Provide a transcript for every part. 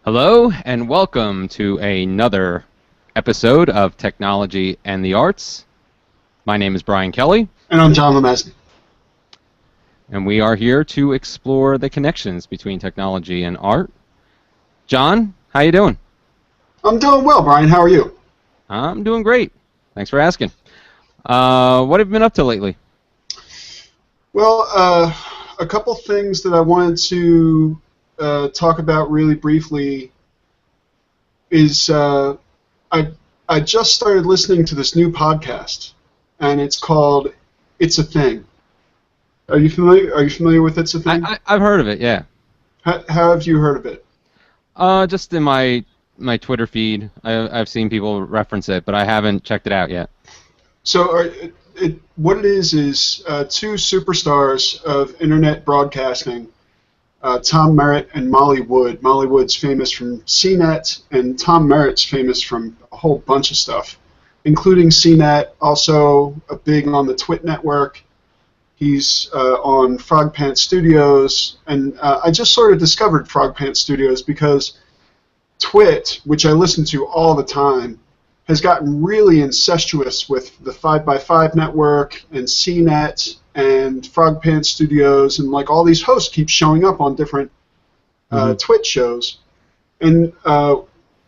Hello and welcome to another episode of Technology and the Arts. My name is Brian Kelley. And I'm John LeMasney. And we are here to explore the connections between technology and art. John, how you doing? I'm doing well, Brian. How are you? I'm doing great. Thanks for asking. What have you been up to lately? Well, a couple things that I wanted to talk about really briefly is I just started listening to this new podcast, and it's called It's a Thing. Are you familiar with It's a Thing? I've heard of it, yeah. How have you heard of it? Just in my Twitter feed. I've seen people reference it, but I haven't checked it out yet. So what it is two superstars of internet broadcasting, Tom Merritt and Molly Wood. Molly Wood's famous from CNET, and Tom Merritt's famous from a whole bunch of stuff, including CNET, also big on the Twit network. He's on Frog Pants Studios, and I just sort of discovered Frog Pants Studios because Twit, which I listen to all the time, has gotten really incestuous with the 5x5 network and CNET and Frog Pants Studios, and like all these hosts keep showing up on different Twitch shows. And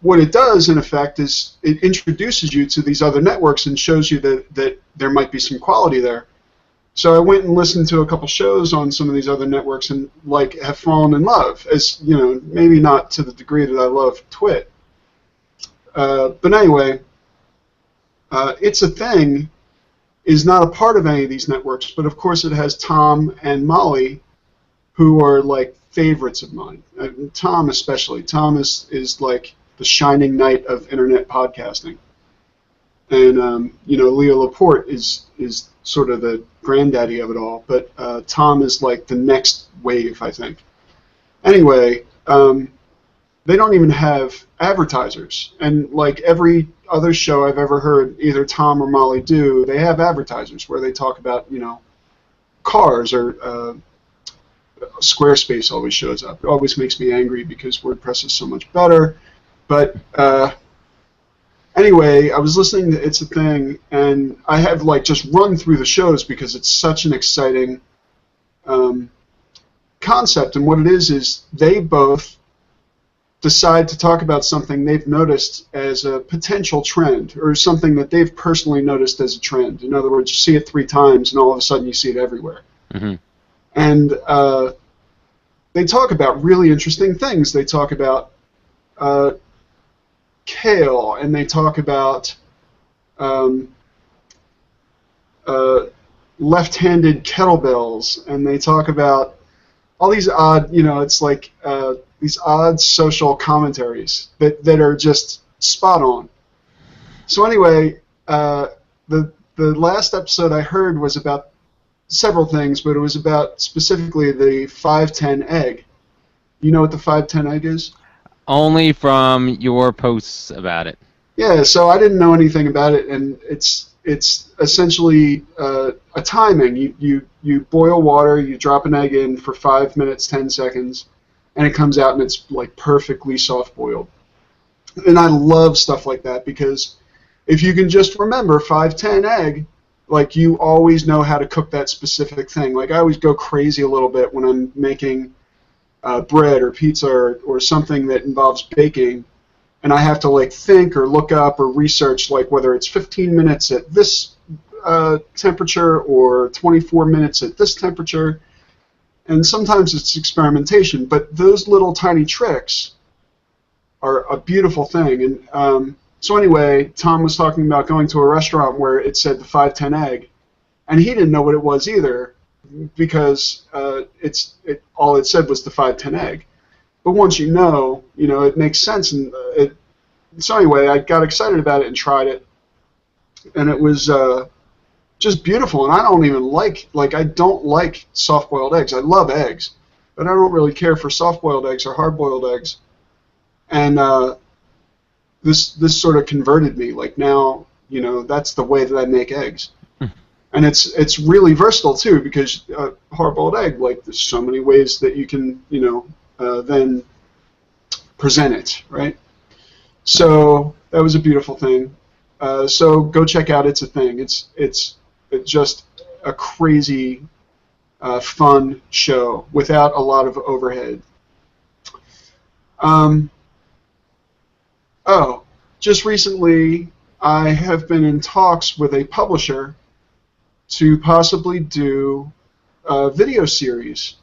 what it does, in effect, is it introduces you to these other networks and shows you that there might be some quality there. So I went and listened to a couple shows on some of these other networks and like have fallen in love, as you know, maybe not to the degree that I love Twit. But anyway, It's a Thing is not a part of any of these networks, but of course it has Tom and Molly, who are like favorites of mine. Tom especially. Tom is like the shining knight of internet podcasting. And Leo Laporte is sort of the granddaddy of it all, but Tom is like the next wave, I think. Anyway, they don't even have advertisers, and like every other show I've ever heard either Tom or Molly do, they have advertisers where they talk about, cars, or Squarespace always shows up. It always makes me angry because WordPress is so much better. But anyway, I was listening to It's a Thing, and I have like just run through the shows because it's such an exciting concept. And what it is they both decide to talk about something they've noticed as a potential trend, or something that they've personally noticed as a trend. In other words, you see it 3 times, and all of a sudden you see it everywhere. Mm-hmm. And they talk about really interesting things. They talk about kale, and they talk about left-handed kettlebells, and they talk about all these odd, it's like these odd social commentaries that are just spot on. So anyway, the last episode I heard was about several things, but it was about specifically the 510 egg. You know what the 510 egg is? Only from your posts about it. Yeah, so I didn't know anything about it, and it's essentially a timing. You boil water, you drop an egg in for 5 minutes, 10 seconds, and it comes out and it's like perfectly soft boiled. And I love stuff like that because if you can just remember 510 egg, like you always know how to cook that specific thing. Like I always go crazy a little bit when I'm making bread or pizza or something that involves baking, and I have to like think or look up or research like whether it's 15 minutes at this temperature or 24 minutes at this temperature. And sometimes it's experimentation, but those little tiny tricks are a beautiful thing. And so anyway, Tom was talking about going to a restaurant where it said the 510 egg, and he didn't know what it was either because all it said was the 510 egg. But once you know, it makes sense. And so anyway, I got excited about it and tried it, and it was just beautiful. And I don't even I don't like soft-boiled eggs. I love eggs, but I don't really care for soft-boiled eggs or hard-boiled eggs. And this sort of converted me. Like now, that's the way that I make eggs. And it's really versatile too, because hard-boiled egg, like there's so many ways that you can then present it, right? So that was a beautiful thing. So go check out It's a Thing. It's just a crazy, fun show without a lot of overhead. Just recently I have been in talks with a publisher to possibly do a video series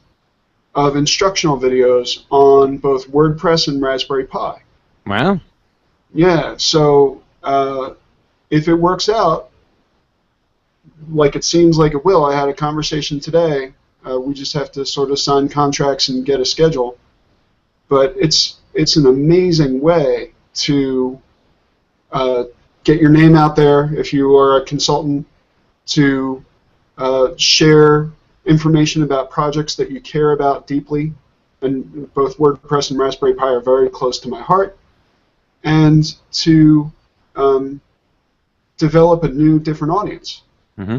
of instructional videos on both WordPress and Raspberry Pi. Wow. Yeah, so if it works out, like it seems like it will, I had a conversation today. We just have to sort of sign contracts and get a schedule. But it's an amazing way to get your name out there if you are a consultant, to share information about projects that you care about deeply. And both WordPress and Raspberry Pi are very close to my heart. And to develop a new, different audience. Mm-hmm.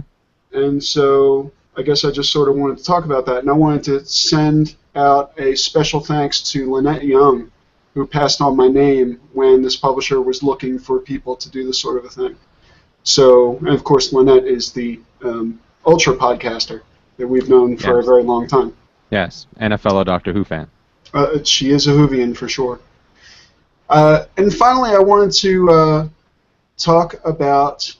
And so I guess I just sort of wanted to talk about that. And I wanted to send out a special thanks to Lynette Young, who passed on my name when this publisher was looking for people to do this sort of a thing. So, and of course, Lynette is the ultra podcaster that we've known for a very long time. Yes, and a fellow Doctor Who fan. She is a Whovian for sure. And finally, I wanted to talk about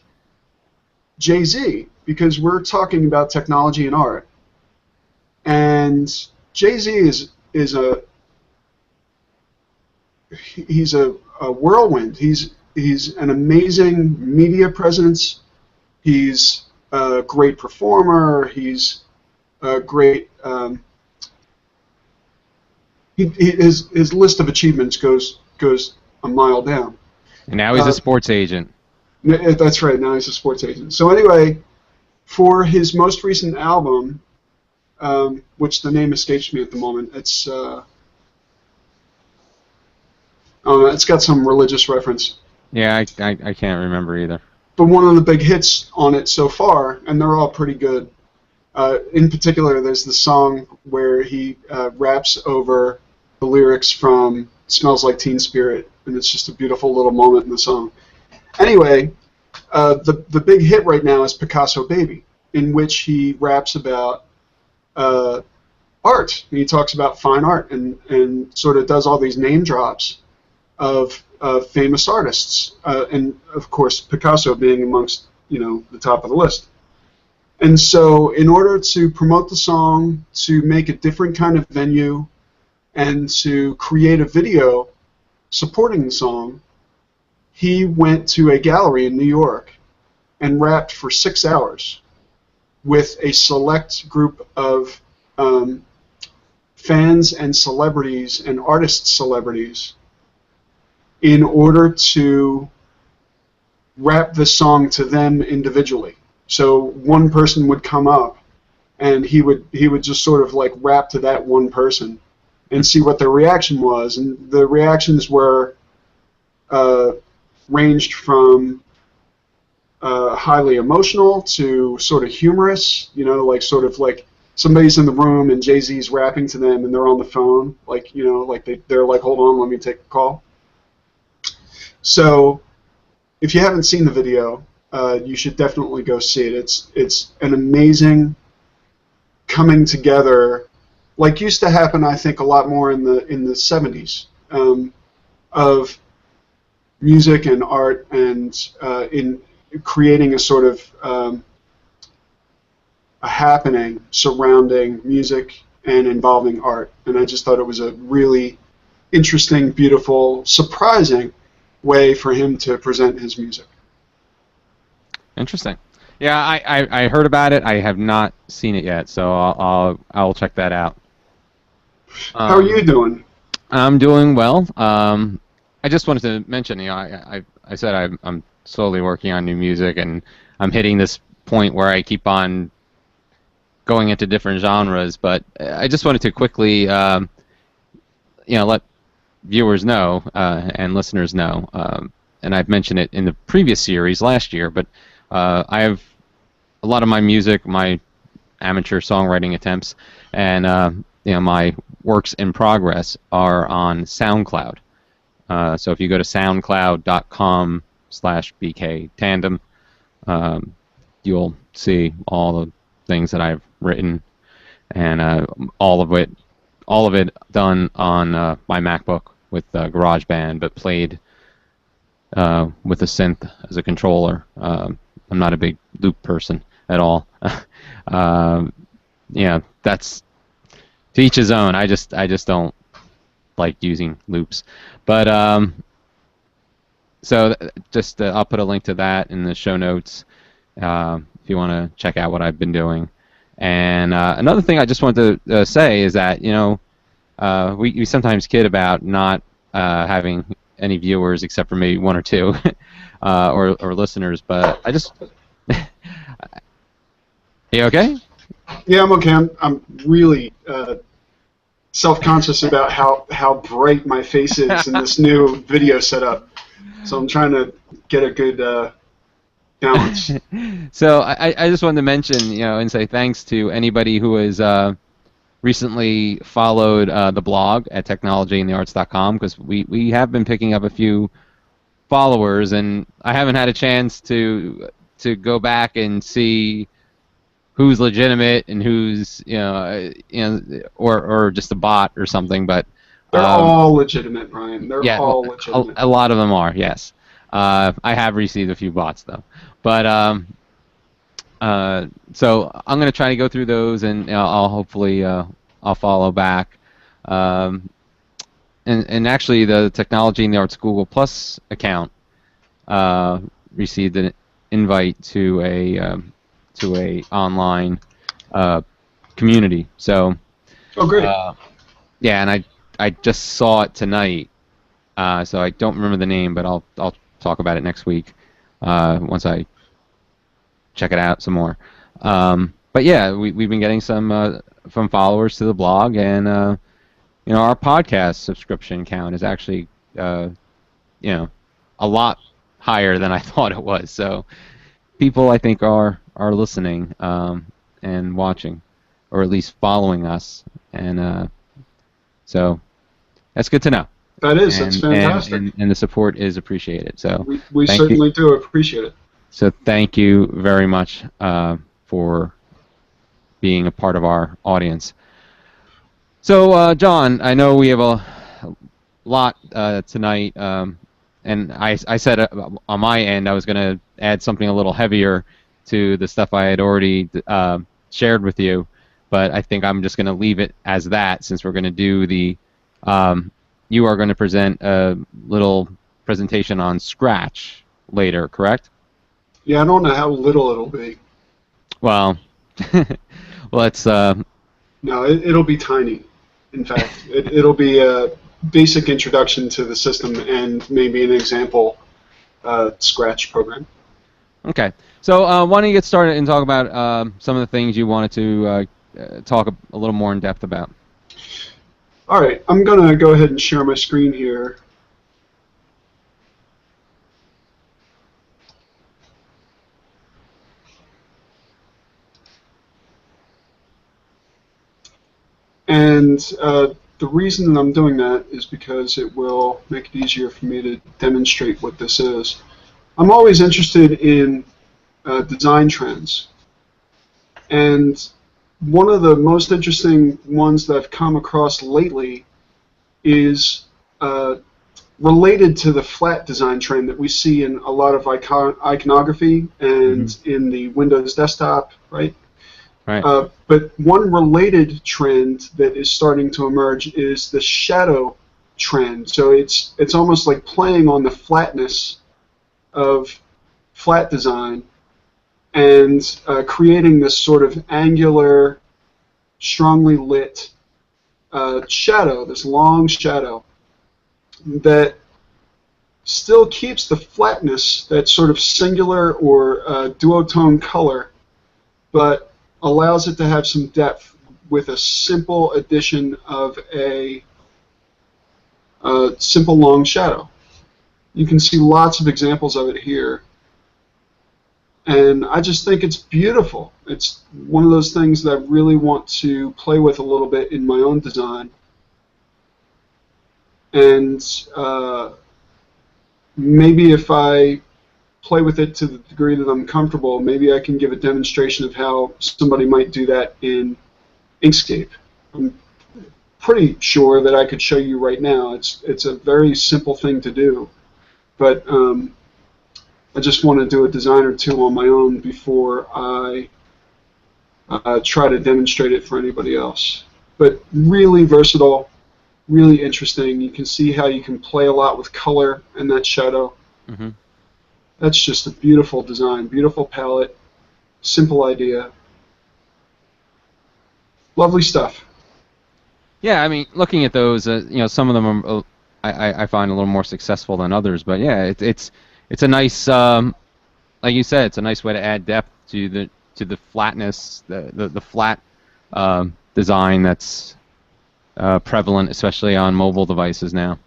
Jay-Z, because we're talking about technology and art. And Jay-Z is a whirlwind. He's an amazing media presence. He's a great performer. He's a great. His list of achievements goes a mile down. And now he's a sports agent. That's right. Now he's a sports agent. So anyway, for his most recent album, which the name escapes me at the moment, it's got some religious reference. Yeah, I can't remember either. But one of the big hits on it so far, and they're all pretty good. In particular, there's the song where he raps over the lyrics from "Smells Like Teen Spirit," and it's just a beautiful little moment in the song. Anyway, the big hit right now is "Picasso Baby," in which he raps about art. And he talks about fine art and sort of does all these name drops of famous artists, and of course Picasso being amongst the top of the list. And so in order to promote the song, to make a different kind of venue, and to create a video supporting the song, he went to a gallery in New York and rapped for 6 hours with a select group of fans and celebrities and artist celebrities in order to rap the song to them individually. So one person would come up, and he would just sort of like rap to that one person, and see what their reaction was. And the reactions were ranged from highly emotional to sort of humorous. Like sort of like somebody's in the room and Jay-Z's rapping to them, and they're on the phone, like they're like, hold on, let me take a call. So if you haven't seen the video, you should definitely go see it. It's an amazing coming together, like used to happen, I think, a lot more in the 70s, of music and art, and in creating a sort of a happening surrounding music and involving art. And I just thought it was a really interesting, beautiful, surprising way for him to present his music. Interesting. Yeah, I heard about it. I have not seen it yet, so I'll check that out. How are you doing? I'm doing well. I just wanted to mention, I said I'm slowly working on new music, and I'm hitting this point where I keep on going into different genres. But I just wanted to quickly, let viewers know and listeners know, and I've mentioned it in the previous series last year, but I have a lot of my music, my amateur songwriting attempts, and my works in progress are on Soundcloud. So if you go to soundcloud.com/bktandem, you'll see all the things that I've written, and all of it done on my MacBook with GarageBand, but played with a synth as a controller. I'm not a big loop person at all. Yeah, that's to each his own. I just don't like using loops. But so just I'll put a link to that in the show notes if you want to check out what I've been doing. And another thing I just wanted to say is that we sometimes kid about not having any viewers except for maybe one or two or listeners. But I just you okay? Yeah, I'm okay. I'm really self-conscious about how bright my face is in this new video setup. So I'm trying to get a good balance. So I just wanted to mention, and say thanks to anybody who has recently followed the blog at technologyinthearts.com, because we have been picking up a few followers, and I haven't had a chance to go back and see who's legitimate and who's or just a bot or something. But they're all legitimate, Brian. They're all legitimate. A lot of them are, yes. I have received a few bots though, but so I'm going to try to go through those, and I'll hopefully I'll follow back. And actually, the Technology in the Arts Google Plus account received an invite to a online community. So, oh great. Yeah, and I just saw it tonight, so I don't remember the name, but I'll talk about it next week once I check it out some more. But yeah, we've been getting some from followers to the blog, and our podcast subscription count is actually a lot higher than I thought it was. So people, I think, are listening and watching, or at least following us, and so that's good to know. That's fantastic. And the support is appreciated. So we certainly do appreciate it. So thank you very much for being a part of our audience. So John, I know we have a lot tonight, and I said on my end I was going to add something a little heavier to the stuff I had already shared with you, but I think I'm just going to leave it as that, since we're going to do the you are going to present a little presentation on Scratch later, correct? Yeah, I don't know how little it'll be. Well, let's... No, it'll be tiny. In fact, it'll be a basic introduction to the system and maybe an example Scratch program. Okay. So why don't you get started and talk about some of the things you wanted to talk a little more in depth about. All right, I'm going to go ahead and share my screen here. And the reason that I'm doing that is because it will make it easier for me to demonstrate what this is. I'm always interested in design trends. And one of the most interesting ones that I've come across lately is related to the flat design trend that we see in a lot of iconography and in the Windows desktop, right? Right. But one related trend that is starting to emerge is the shadow trend. So it's almost like playing on the flatness of flat design and creating this sort of angular, strongly lit shadow, this long shadow that still keeps the flatness, that sort of singular or duotone color, but allows it to have some depth with a simple addition of a simple long shadow. You can see lots of examples of it here. And I just think it's beautiful. It's one of those things that I really want to play with a little bit in my own design. and maybe if I play with it to the degree that I'm comfortable, maybe I can give a demonstration of how somebody might do that in Inkscape. I'm pretty sure that I could show you right now. It's a very simple thing to do, but I just want to do a design or two on my own before I try to demonstrate it for anybody else. But really versatile, really interesting. You can see how you can play a lot with color and that shadow. Mm-hmm. That's just a beautiful design, beautiful palette, simple idea. Lovely stuff. Yeah, I mean, looking at those, some of them are, I find a little more successful than others. But yeah, it's a nice, like you said, it's a nice way to add depth to the flatness, the flat design that's prevalent, especially on mobile devices now.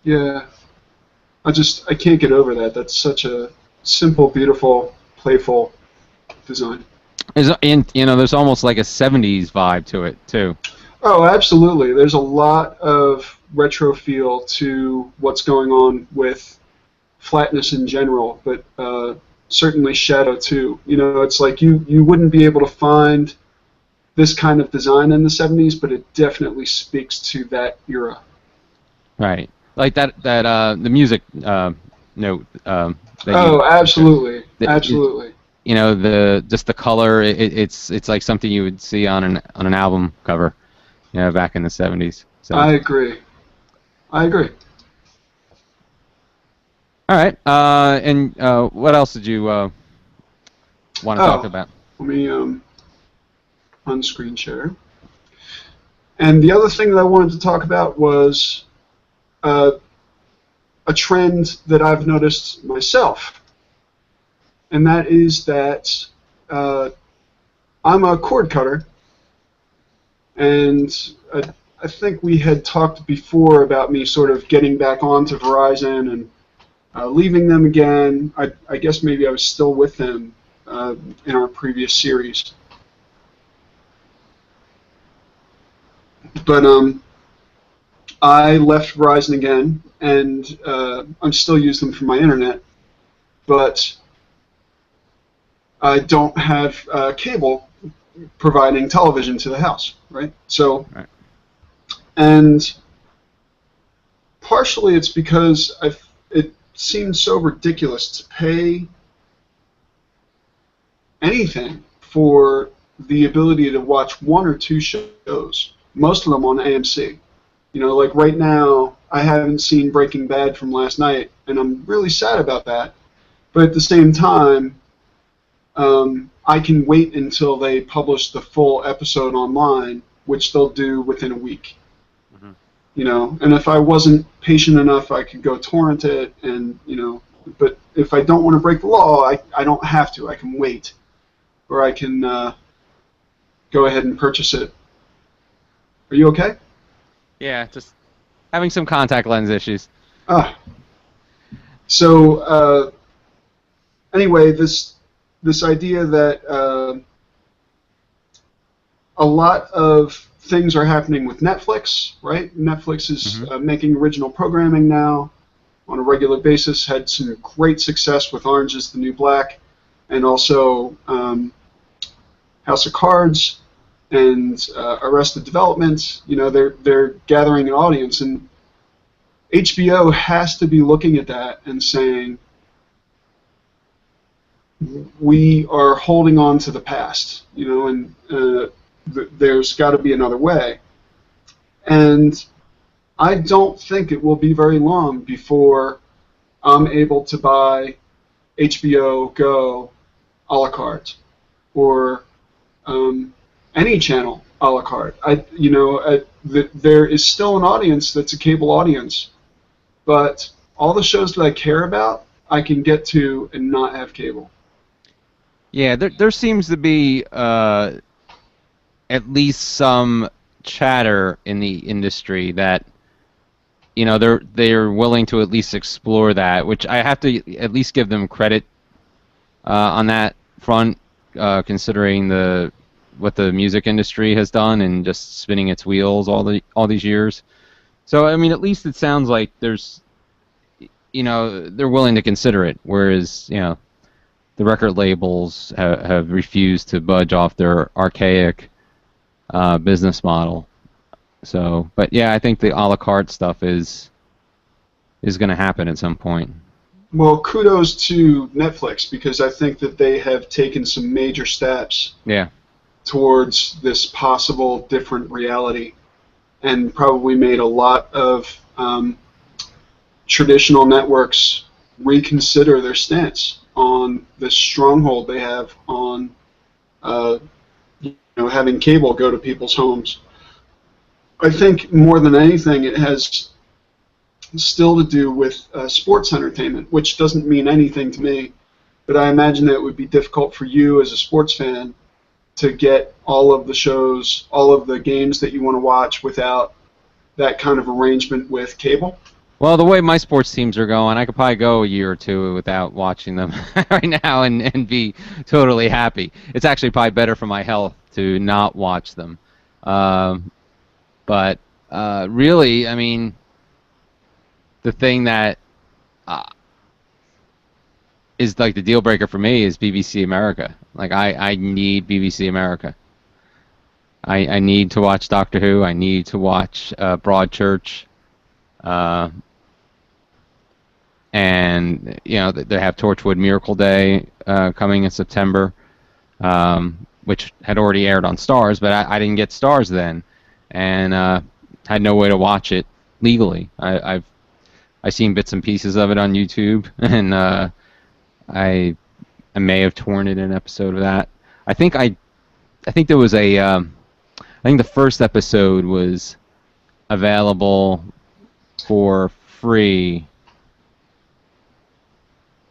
Yeah, I can't get over that. That's such a simple, beautiful, playful design. There's almost like a '70s vibe to it too. Oh, absolutely. There's a lot of retro feel to what's going on with flatness in general, but certainly shadow too. It's like you wouldn't be able to find this kind of design in the '70s, but it definitely speaks to that era. Right. Like the music note. Absolutely, absolutely. Just the color. It's like something you would see on an album cover, back in the '70s. So. I agree. All right. And what else did you want to talk about? Let me on-screen share. And the other thing that I wanted to talk about was a trend that I've noticed myself, and that is that I'm a cord cutter, and I think we had talked before about me sort of getting back onto Verizon and leaving them again. I guess maybe I was still with them in our previous series. But I left Verizon again, and I'm still using them for my internet, but I don't have cable providing television to the house, right? So, right. And partially it's because it seems so ridiculous to pay anything for the ability to watch one or two shows, most of them on AMC. Like right now, I haven't seen Breaking Bad from last night, and I'm really sad about that. But at the same time, I can wait until they publish the full episode online, which they'll do within a week. Mm-hmm. And if I wasn't patient enough, I could go torrent it, and but if I don't want to break the law, I don't have to. I can wait, or I can go ahead and purchase it. Are you okay? Yeah, just having some contact lens issues. So anyway, this idea that a lot of things are happening with Netflix, right? Netflix is making original programming now on a regular basis, had some great success with Orange is the New Black, and also House of Cards and Arrested Development. They're gathering an audience, and HBO has to be looking at that and saying, we are holding on to the past, and there's got to be another way. And I don't think it will be very long before I'm able to buy HBO Go a la carte, or any channel a la carte. There is still an audience that's a cable audience, but all the shows that I care about, I can get to and not have cable. Yeah, there seems to be at least some chatter in the industry that they're willing to at least explore that, which I have to at least give them credit on that front, considering what the music industry has done and just spinning its wheels all these years. So I mean, at least it sounds like there's, they're willing to consider it. Whereas, the record labels have refused to budge off their archaic business model. So, but yeah, I think the a la carte stuff is going to happen at some point. Well, kudos to Netflix, because I think that they have taken some major steps Yeah. towards this possible different reality, and probably made a lot of traditional networks reconsider their stance on the stronghold they have on having cable go to people's homes. I think more than anything, it has still to do with sports entertainment, which doesn't mean anything to me, but I imagine that it would be difficult for you as a sports fan to get all of the shows, all of the games that you want to watch without that kind of arrangement with cable. Well, the way my sports teams are going, I could probably go a year or two without watching them right now and be totally happy. It's actually probably better for my health to not watch them. But really, I mean, the thing that is like the deal breaker for me is BBC America. Like I need BBC America. I need to watch Doctor Who. I need to watch Broadchurch. And they have Torchwood Miracle Day coming in September, which had already aired on Stars, but I didn't get Stars then, and had no way to watch it legally. I've seen bits and pieces of it on YouTube, and I may have torn it an episode of that. I think there was I think the first episode was available for free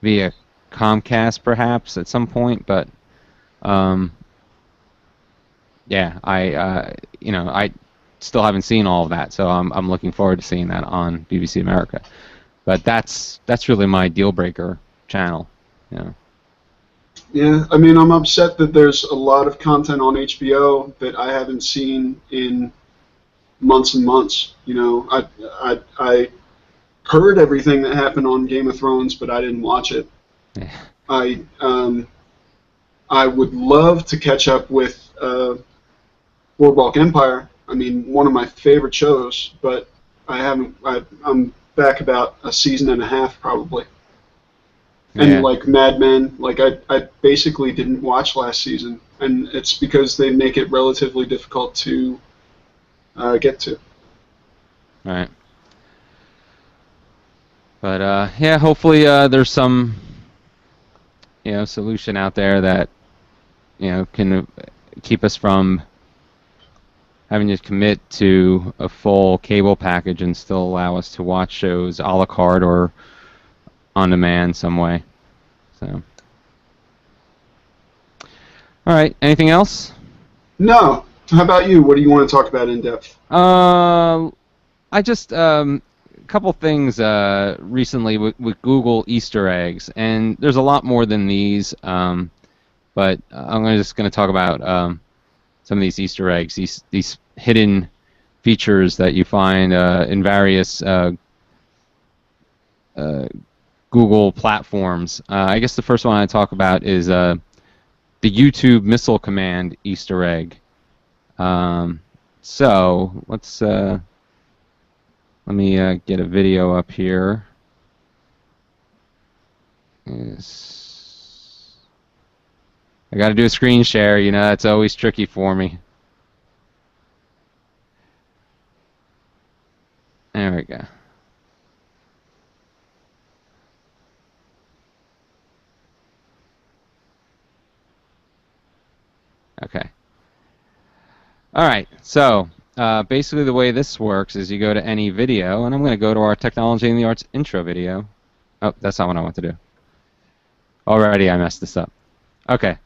via Comcast, perhaps at some point, but yeah, I still haven't seen all of that, so I'm looking forward to seeing that on BBC America. But that's really my deal breaker channel. Yeah, I mean, I'm upset that there's a lot of content on HBO that I haven't seen in months and months. I heard everything that happened on Game of Thrones, but I didn't watch it. Yeah. I would love to catch up with Boardwalk Empire. I mean, one of my favorite shows, but I haven't. I'm back about a season and a half probably. And Yeah. like Mad Men, like I basically didn't watch last season, and it's because they make it relatively difficult to get to. All right. But yeah, hopefully there's some solution out there that can keep us from having to commit to a full cable package and still allow us to watch shows a la carte or on demand some way. So, all right. Anything else? No. How about you? What do you want to talk about in depth? I just a couple things recently with Google Easter eggs, and there's a lot more than these. But I'm just going to talk about some of these Easter eggs, these hidden features that you find in various Google platforms. I guess the first one I talk about is the YouTube missile command Easter egg. So let's let me get a video up here. Yes. I got to do a screen share. That's always tricky for me. There we go. Okay. All right. So basically the way this works is you go to any video, and I'm going to go to our Technology in the Arts intro video. Oh, that's not what I want to do. Already I messed this up. Okay.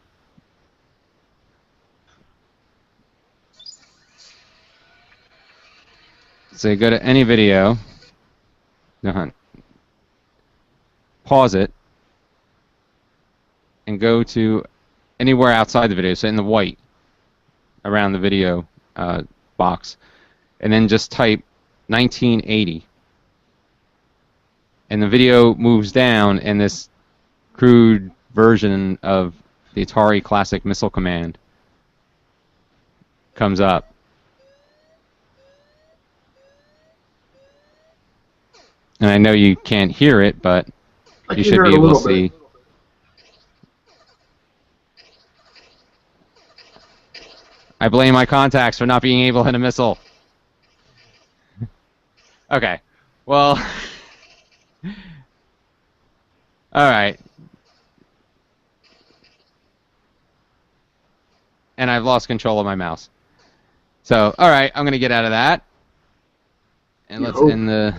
So you go to any video, pause it, and go to anywhere outside the video, so in the white around the video box, and then just type 1980. And the video moves down, and this crude version of the Atari Classic Missile Command comes up. And I know you can't hear it, but you should be able to see. I blame my contacts for not being able to hit a missile. Okay. Well, all right. And I've lost control of my mouse. So, all right, I'm going to get out of that. And let's end the...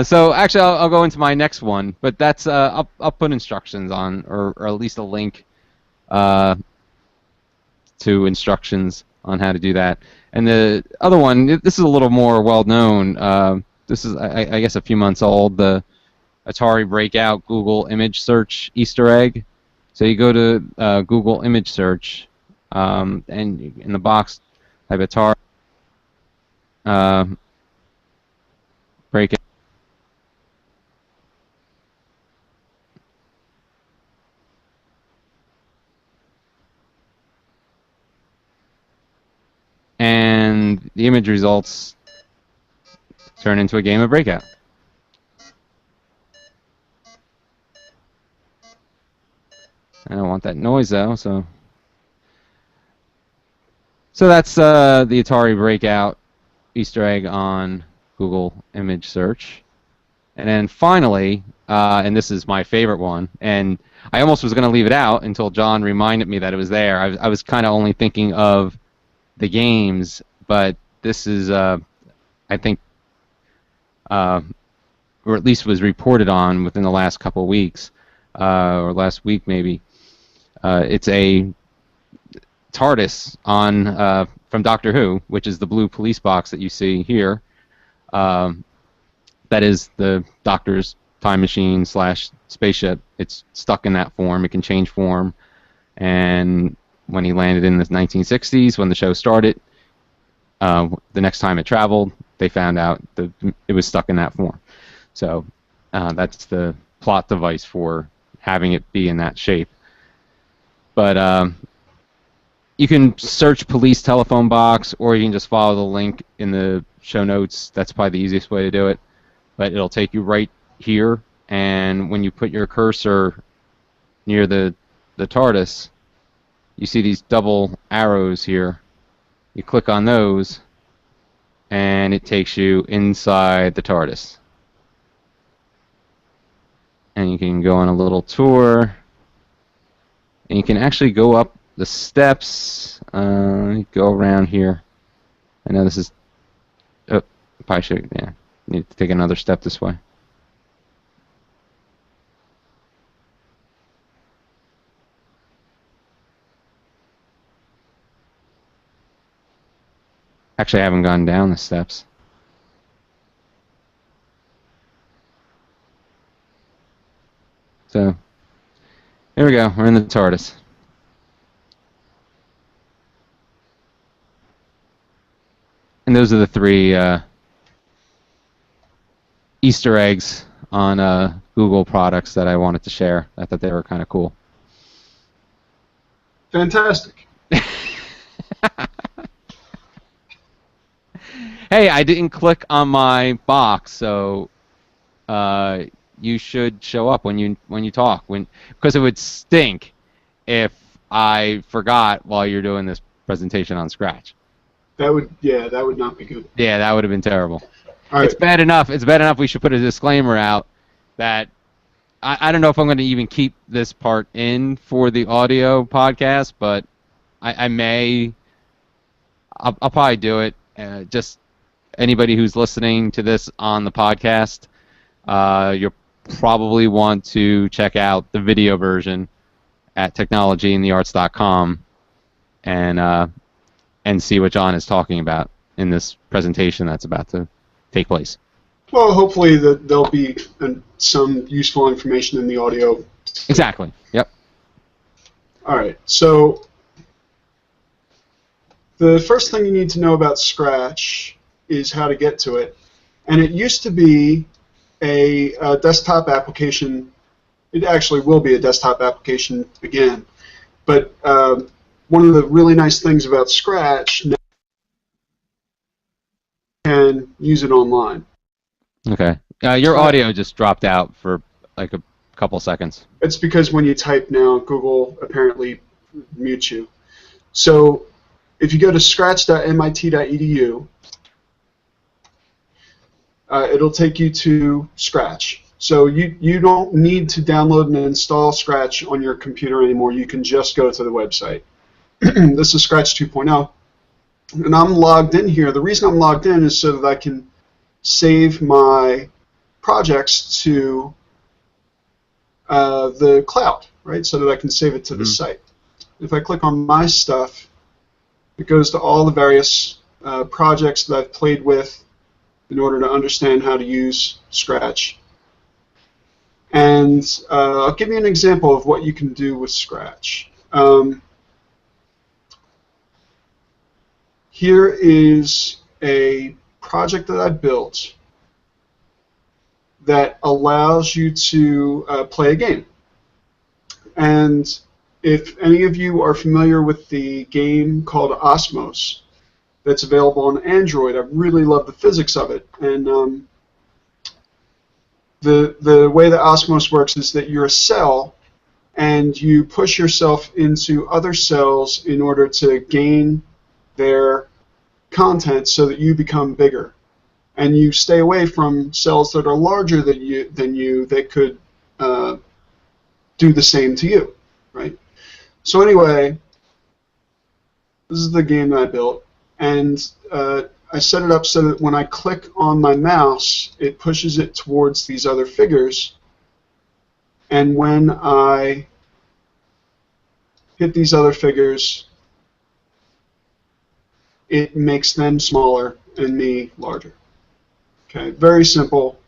so actually, I'll go into my next one, but that's I'll put instructions on, or at least a link to instructions on how to do that. And the other one, this is a little more well known. This is I guess a few months old. The Atari Breakout Google image search Easter egg. So you go to Google image search, and in the box type Atari. Breakout. And the image results turn into a game of Breakout. I don't want that noise though, so that's the Atari Breakout Easter egg on Google image search. And then finally, and this is my favorite one, and I almost was going to leave it out until John reminded me that it was there. I was kind of only thinking of the games, but this is, I think, or at least was reported on within the last couple of weeks, or last week maybe. It's a TARDIS on from Doctor Who, which is the blue police box that you see here. That is the Doctor's time machine / spaceship. It's stuck in that form. It can change form. And when he landed in the 1960s, when the show started, the next time it traveled, they found out that it was stuck in that form. So that's the plot device for having it be in that shape. But you can search police telephone box, or you can just follow the link in the show notes. That's probably the easiest way to do it. But it'll take you right here, and when you put your cursor near the TARDIS, you see these double arrows here. You click on those, and it takes you inside the TARDIS. And you can go on a little tour, and you can actually go up the steps. Go around here. I know this is... Oh, probably should... Yeah, need to take another step this way. Actually, I haven't gone down the steps. So, here we go. We're in the TARDIS. And those are the three Easter eggs on Google products that I wanted to share. I thought they were kind of cool. Fantastic. Hey, I didn't click on my box, so you should show up when you talk. Because it would stink if I forgot while you're doing this presentation on Scratch. That would not be good. Yeah, that would have been terrible. All right. It's bad enough. It's bad enough we should put a disclaimer out that I don't know if I'm going to even keep this part in for the audio podcast, but I may. I'll probably do it. Just anybody who's listening to this on the podcast, you'll probably want to check out the video version at technologyinthearts.com and see what John is talking about in this presentation that's about to take place. Well, hopefully there'll be some useful information in the audio. Exactly. Yep. All right. So the first thing you need to know about Scratch is how to get to it. And it used to be a desktop application. It actually will be a desktop application again. But one of the really nice things about Scratch, now you can use it online. Okay. Your audio just dropped out for like a couple seconds. It's because when you type now, Google apparently mutes you. So if you go to scratch.mit.edu, it'll take you to Scratch. So you don't need to download and install Scratch on your computer anymore. You can just go to the website. This is Scratch 2.0. And I'm logged in here. The reason I'm logged in is so that I can save my projects to the cloud, right? So that I can save it to the site. If I click on My Stuff, it goes to all the various projects that I've played with in order to understand how to use Scratch. And I'll give you an example of what you can do with Scratch. Here is a project that I built that allows you to play a game. And if any of you are familiar with the game called Osmos that's available on Android, I really love the physics of it. And the way that Osmos works is that you're a cell and you push yourself into other cells in order to gain their content so that you become bigger. And you stay away from cells that are larger than you that could do the same to you, right? So anyway, this is the game that I built, and I set it up so that when I click on my mouse, it pushes it towards these other figures, and when I hit these other figures, it makes them smaller and me larger. Okay, very simple.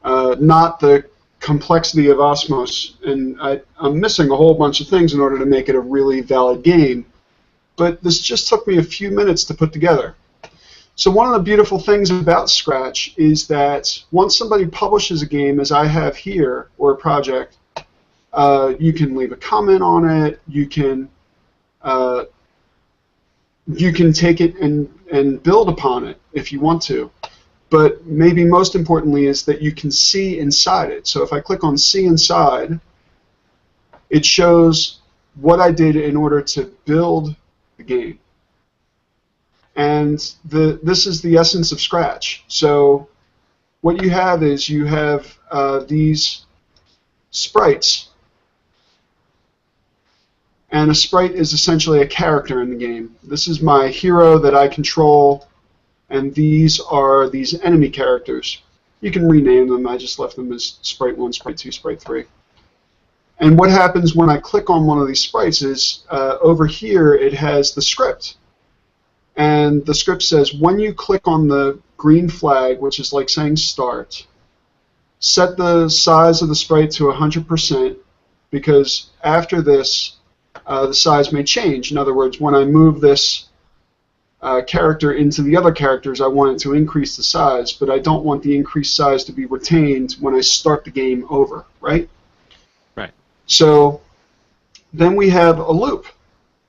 Not the complexity of Osmos, and I'm missing a whole bunch of things in order to make it a really valid game, but this just took me a few minutes to put together. So one of the beautiful things about Scratch is that once somebody publishes a game, as I have here, or a project, you can leave a comment on it, you can take it and build upon it if you want to. But maybe most importantly is that you can see inside it. So if I click on See Inside, it shows what I did in order to build the game. And this is the essence of Scratch. So what you have is you have these sprites. And a sprite is essentially a character in the game. This is my hero that I control, and these are these enemy characters. You can rename them. I just left them as Sprite 1, Sprite 2, Sprite 3. And what happens when I click on one of these sprites is over here it has the script. And the script says when you click on the green flag, which is like saying start, set the size of the sprite to 100%, because after this the size may change. In other words, when I move this character into the other characters, I want it to increase the size, but I don't want the increased size to be retained when I start the game over, right? Right. So then we have a loop,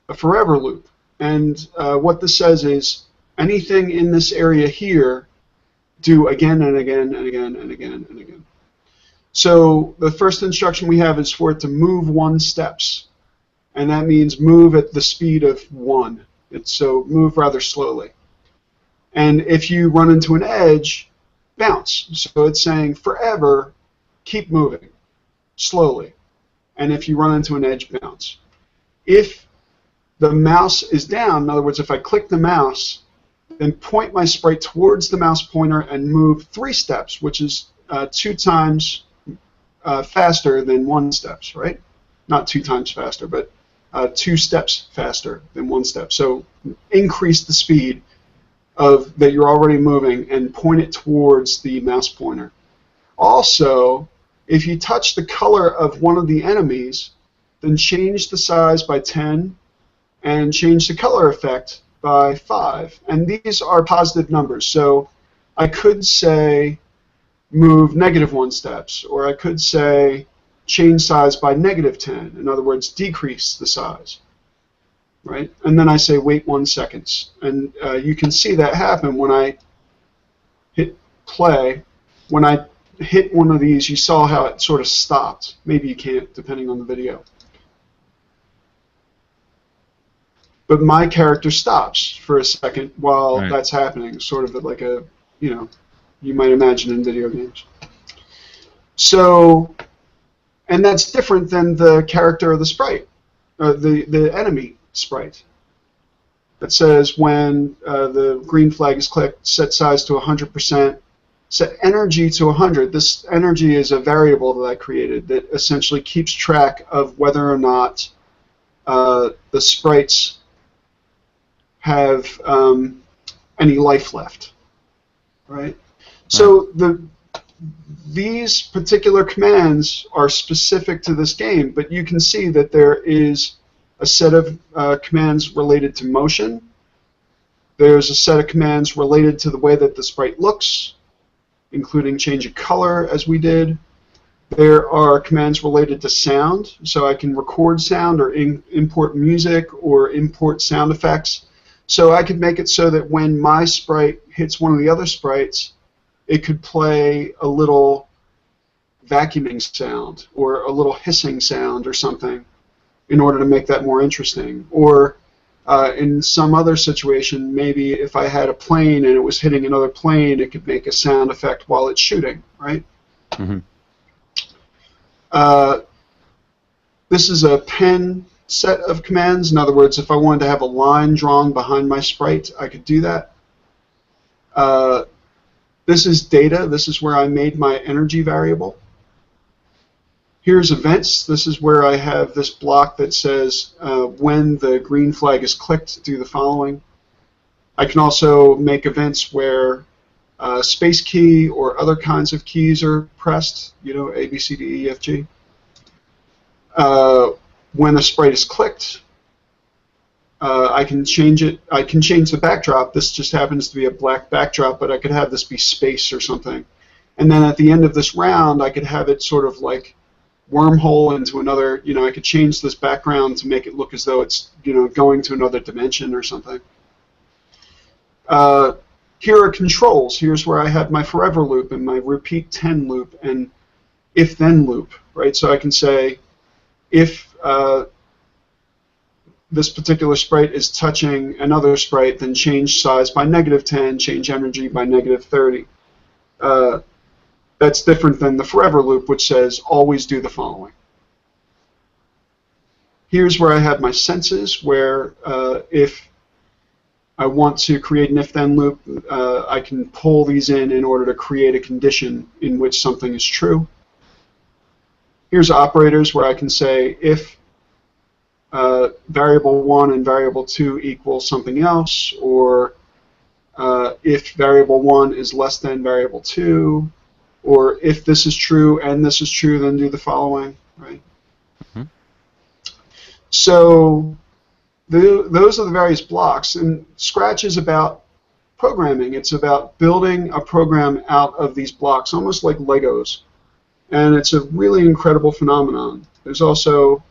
a forever loop. And what this says is anything in this area here, do again and again and again and again and again. So the first instruction we have is for it to move 1 steps. And that means move at the speed of 1. So move rather slowly. And if you run into an edge, bounce. So it's saying forever, keep moving slowly. And if you run into an edge, bounce. If the mouse is down, in other words, if I click the mouse, then point my sprite towards the mouse pointer and move 3 steps, which is 2 times faster than 1 steps, right? Not 2 times faster, but 2 steps faster than 1 step. So increase the speed of that you're already moving and point it towards the mouse pointer. Also, if you touch the color of one of the enemies, then change the size by 10 and change the color effect by 5. And these are positive numbers. So I could say move -1 steps, or I could say change size by -10. In other words, decrease the size. Right? And then I say wait 1 second. And you can see that happen when I hit play. When I hit one of these, you saw how it sort of stopped. Maybe you can't, depending on the video. But my character stops for a second while that's happening, sort of like a, you might imagine in video games. So, and that's different than the character of the sprite, the enemy sprite. That says when the green flag is clicked, set size to 100%, set energy to 100. This energy is a variable that I created that essentially keeps track of whether or not the sprites have any life left, right? So these particular commands are specific to this game, but you can see that there is a set of commands related to motion. There's a set of commands related to the way that the sprite looks, including change of color, as we did. There are commands related to sound, so I can record sound or import music or import sound effects. So I could make it so that when my sprite hits one of the other sprites, it could play a little vacuuming sound or a little hissing sound or something in order to make that more interesting. Or in some other situation, maybe if I had a plane and it was hitting another plane, it could make a sound effect while it's shooting, right? Mm-hmm. This is a pen set of commands. In other words, if I wanted to have a line drawn behind my sprite, I could do that. This is data. This is where I made my energy variable. Here's events. This is where I have this block that says when the green flag is clicked, do the following. I can also make events where space key or other kinds of keys are pressed, A, B, C, D, E, F, G. When a sprite is clicked, I can change it. I can change the backdrop. This just happens to be a black backdrop, but I could have this be space or something. And then at the end of this round, I could have it sort of like wormhole into another. I could change this background to make it look as though it's going to another dimension or something. Here are controls. Here's where I have my forever loop and my repeat 10 loop and if-then loop, right? So I can say if this particular sprite is touching another sprite, then change size by -10, change energy by -30. That's different than the forever loop, which says always do the following. Here's where I have my senses, where if I want to create an if-then loop, I can pull these in order to create a condition in which something is true. Here's operators where I can say if variable 1 and variable 2 equal something else, or if variable 1 is less than variable 2, or if this is true and this is true, then do the following, right? Mm-hmm. So those are the various blocks, and Scratch is about programming. It's about building a program out of these blocks, almost like Legos, and it's a really incredible phenomenon. There's also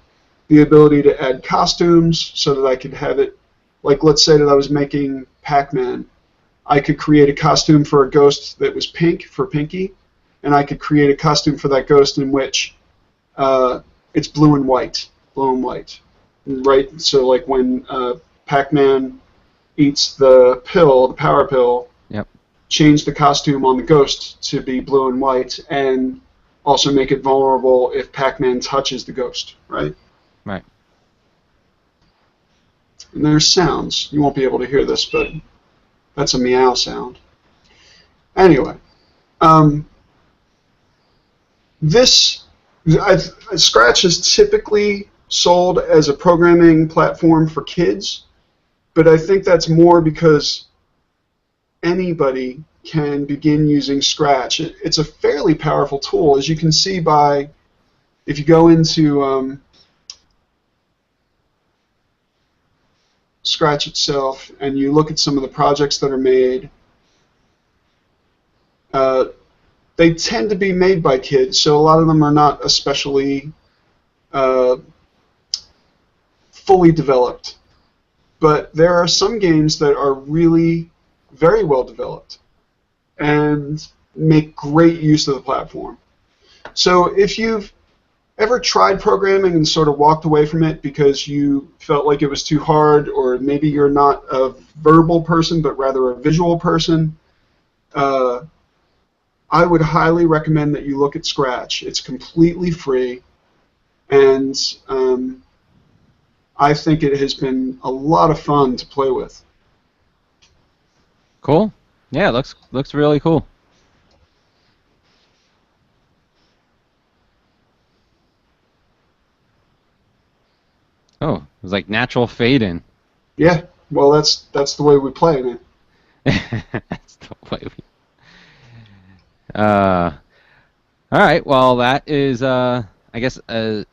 the ability to add costumes so that I could have it, like let's say that I was making Pac-Man. I could create a costume for a ghost that was pink for Pinky, and I could create a costume for that ghost in which it's blue and white, right? So like when Pac-Man eats the pill, the power pill, yep. Change the costume on the ghost to be blue and white, and also make it vulnerable if Pac-Man touches the ghost, right? Right. And there's sounds. You won't be able to hear this, but that's a meow sound. Anyway, Scratch is typically sold as a programming platform for kids, but I think that's more because anybody can begin using Scratch. It's a fairly powerful tool, as you can see by, if you go into Scratch itself and you look at some of the projects that are made, they tend to be made by kids, so a lot of them are not especially fully developed. But there are some games that are really very well developed and make great use of the platform. So if you've ever tried programming and sort of walked away from it because you felt like it was too hard, or maybe you're not a verbal person but rather a visual person, I would highly recommend that you look at Scratch. It's completely free, and I think it has been a lot of fun to play with. Cool. Yeah, looks really cool. Oh, it was like natural fade in. Yeah, well, that's the way we play, man. That's the way we. All right. Well, that is, I guess, a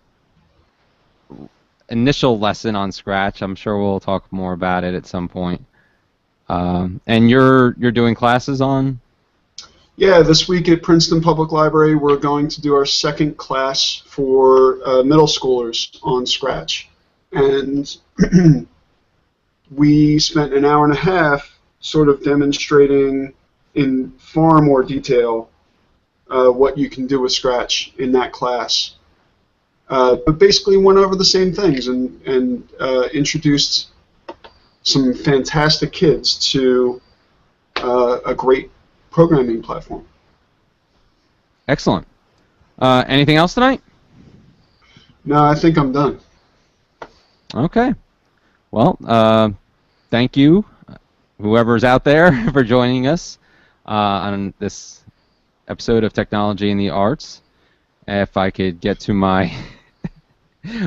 initial lesson on Scratch. I'm sure we'll talk more about it at some point. And you're doing classes on? Yeah, this week at Princeton Public Library, we're going to do our second class for middle schoolers on Scratch. And we spent an hour and a half sort of demonstrating in far more detail what you can do with Scratch in that class. But basically went over the same things and introduced some fantastic kids to a great programming platform. Excellent. Anything else tonight? No, I think I'm done. Okay. Well, thank you, whoever's out there, for joining us on this episode of Technology and the Arts. If I could get to my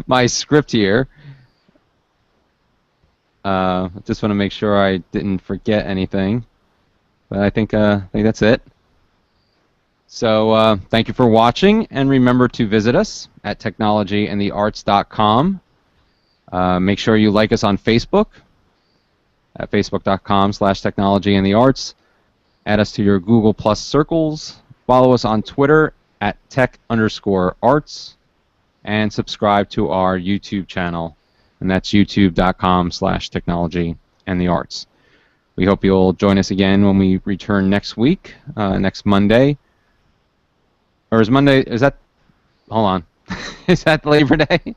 my script here. I just want to make sure I didn't forget anything. But I think that's it. So thank you for watching, and remember to visit us at technologyandthearts.com. Make sure you like us on Facebook at facebook.com/technologyandthearts. Add us to your Google Plus circles. Follow us on Twitter at tech_arts. And subscribe to our YouTube channel. And that's youtube.com/technologyandthearts. We hope you'll join us again when we return next week, next Monday. Or is Monday, is that, hold on. Is that Labor Day?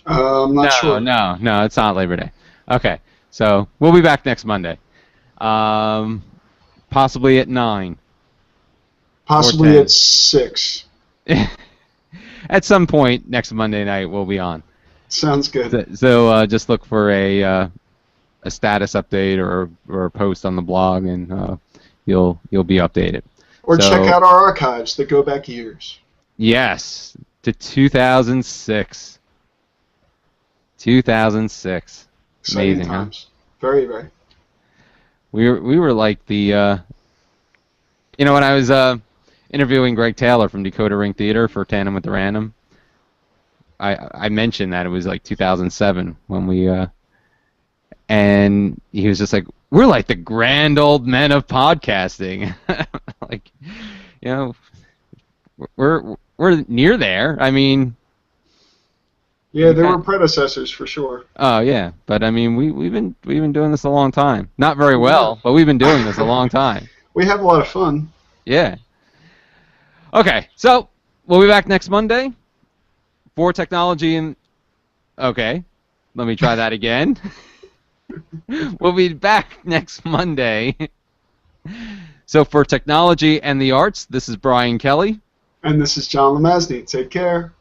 I'm not sure. No, it's not Labor Day. Okay, so we'll be back next Monday. Possibly at 9. Possibly at 6. At some point next Monday night, we'll be on. Sounds good. So just look for a status update or a post on the blog, and you'll be updated. Or check out our archives that go back years. Yes, to 2006. 2006. Exciting Amazing, times. Huh? Very, very. We were like the, when I was interviewing Greg Taylor from Decoder Ring Theater for Tandem with the Random, I mentioned that it was like 2007 when we, and he was just like, we're like the grand old men of podcasting. Like, we're near there. I mean, yeah, there were predecessors for sure. Oh yeah, but I mean, we've been doing this a long time. Not very well, but we've been doing this a long time. We have a lot of fun. Yeah. Okay, so we'll be back next Monday for technology and. Okay, let me try that again. We'll be back next Monday. So for technology and the arts, this is Brian Kelley. And this is John LeMasney. Take care.